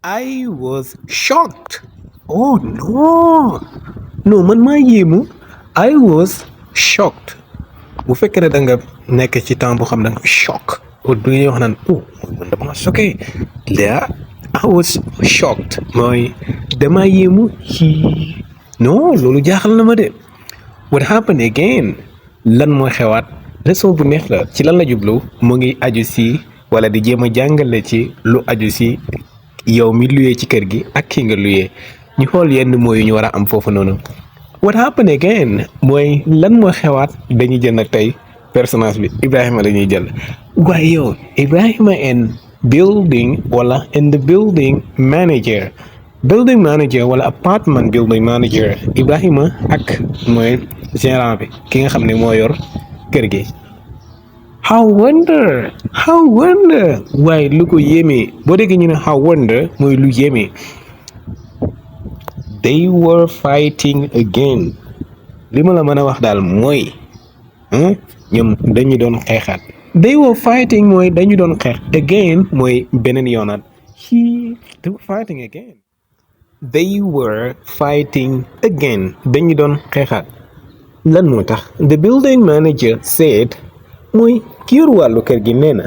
I was shocked. Oh no. No, man maa yéemu. I was shocked. bu fekkee ne da nga nekk ci temps boo xam ne da nga choc du ñuy wax naan man dama choqué là I was shocked mooy dama yéemu ci non loolu jaaxal na ma de. What happened again lan mooy xewaat leçon bu neex la ci lan la jublu mu ngi aju si wala di jéem a jàngale ci lu aju si yow mi luyee ci kër gi ak ki nga luyee ñu xool yenn mooy yu ñu war a am foofu noonu. What happened again mooy lan moo xewaat dañuy jël nag tey personnage bi Ibrahima la ñuy jël waaye yow Ibrahima and building wala and the building manager wala apartment building manager Ibrahima ak mooy gérant bi ki nga xam ne moo yor kër gi. how wonder waaye lu ko yéeme boo déggee ñu ne how wonder mooy lu yéeme. They were fighting again li ma la mën a wax daal mooy ñoom dañu doon xeexaat. They were fighting mooy dañu doon xeex again mooy beneen yoonaat they were fighting again. They were fighting again dañu doon xeexaat lan moo tax. The building manager said mooy ki yor wàllu kër gi nee na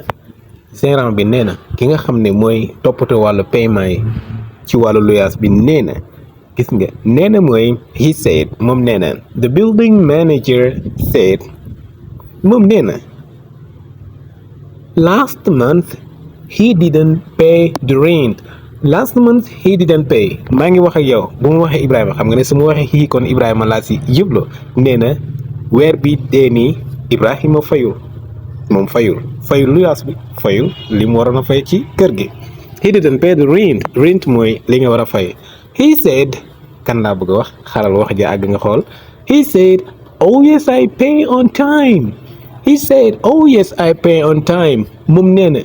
gérant bi nee na ki nga xam ne mooy toppatoo wàllu paiement yi ci wàllu luyaas bi nee na gis nga nee na mooy he said moom nee na the building manager said moom nee na last month he didn't pay the rent. Last month he didn't pay maa ngi wax ak yow bu ma waxee Ibrahima xam nga ne su ma waxee xii kon Ibrahima laa si yëblo nee na weer bi dee nii Ibrahima fayul moom fayul luyaas bi fayul li mu waroon a fay ci kër gi. He didn't pay the rent mooy li nga war a fay. He said kan laa bëgg a wax xaaral wax ja àgg nga xool. He said oh yes I pay on time. He said oh yes I pay on time moom nee na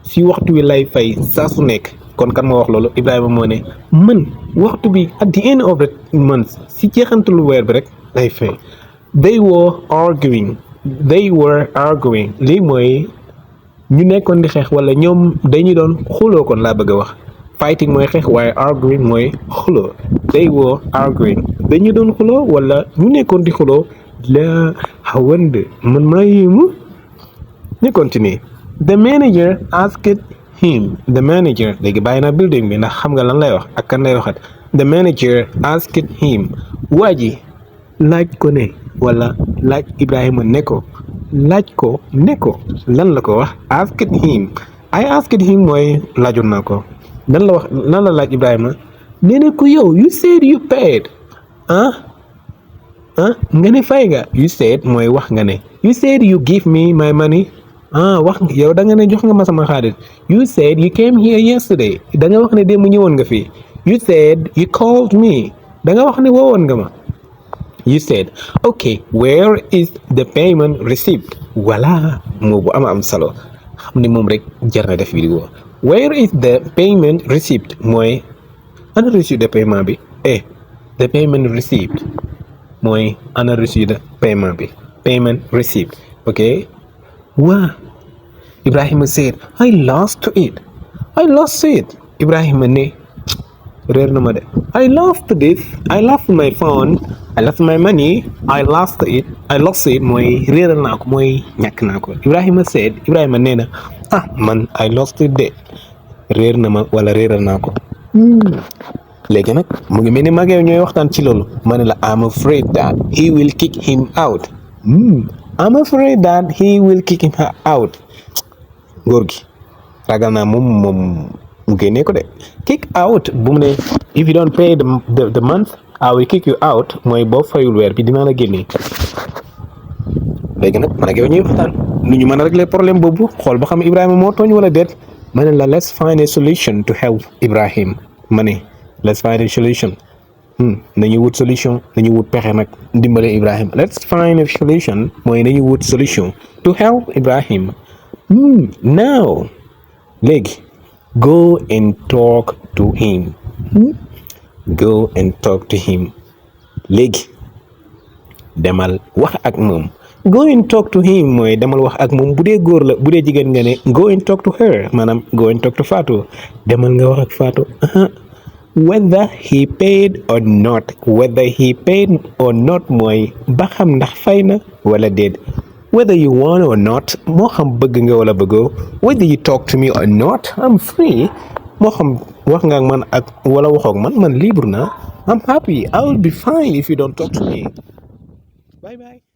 si waxtu wi lay fay saa su nekk. kon kan moo wax loolu Ibrahima moo ne man waxtu bi at the end of the month si jeexantalu weer bi rek lay fay. They were arguing lii mooy ñu nekkoon di xeex wala ñoom dañu doon xuloo kon laa bëgg a wax. Fighting mooy xeex waaye arguing mooy xuloo. They were arguing dañu doon xuloo wala ñu nekkoon di xuloo la xawande man maa yéemu ñu continue. The manager asked him léegi bàyyi naa building bi ndax xam nga lan lay wax ak kan lay waxat. The manager asked him waa ji laaj ko ne wala laaj Ibrahima ne ko lan la ko wax. asked him mooy laajoon naa ko lan la wax lan la laaj Ibrahima nee na ko yow you said you paid nga ne fay nga. You said mooy wax nga ne you said you give me my money wax yow da nga ne jox nga ma sama xaalis. You said you came here yesterday da nga wax ne démb ñëwoon nga fii. You said you called me da nga wax ne woowoon nga ma. You said okay where is the payment receipt. voilà moo bu am solo xam ne moom rek jar na def vidéo. Where is the payment receipt mooy ana reçu de paiement bi. The payment receipt mooy ana reçu de paiement bi. Payment receipt okay. waa Ibrahima said I lost it. Ibrahima ne réer na ma de. I lost my phone. I lost my money. I lost it mooy réeral naa ko mooy ñàkk naa ko. Ibrahima nee na man I lost it de réer na ma wala réeral naa ko. léegi nag mu ngi mel ni mag yow ñooy waxtaan ci loolu ma ne la I'm afraid that he will kick him out. góor gi ragal naa moom mu génnee ko de. kick out bu mu ne if you don't pay the month I will kick you out mooy boo fayul weer bi dinaa la génnee. léegi nag man ak yow ñuy waxtaan nu ñu mën a régler problème boobu xool ba xam Ibrahima moo tooñ wala déet ma ne la let's find a solution to help Ibrahim. ma ne let's find a solution. nañu wut solution nañu wut pexe nag dimbale Ibrahim. let's find a solution mooy nañu wut solution to help Ibrahim. now léegi go and talk to him. léegi demal wax ak moom. go and talk to him mooy demal wax ak moom bu dee góor la bu dee jigéen nga ne go and talk to her maanaam go and talk to Fatou demal nga wax ak Fatou whether he paid or not mooy ba xam ndax fay na wala déet whether you want or not moo xam bëgg nga wala bëggoo whether you talk to me or not I'm free moo xam wax nga ak man ak wala waxoog man libre na I'm happy I will be fine if you don't talk to me bye bye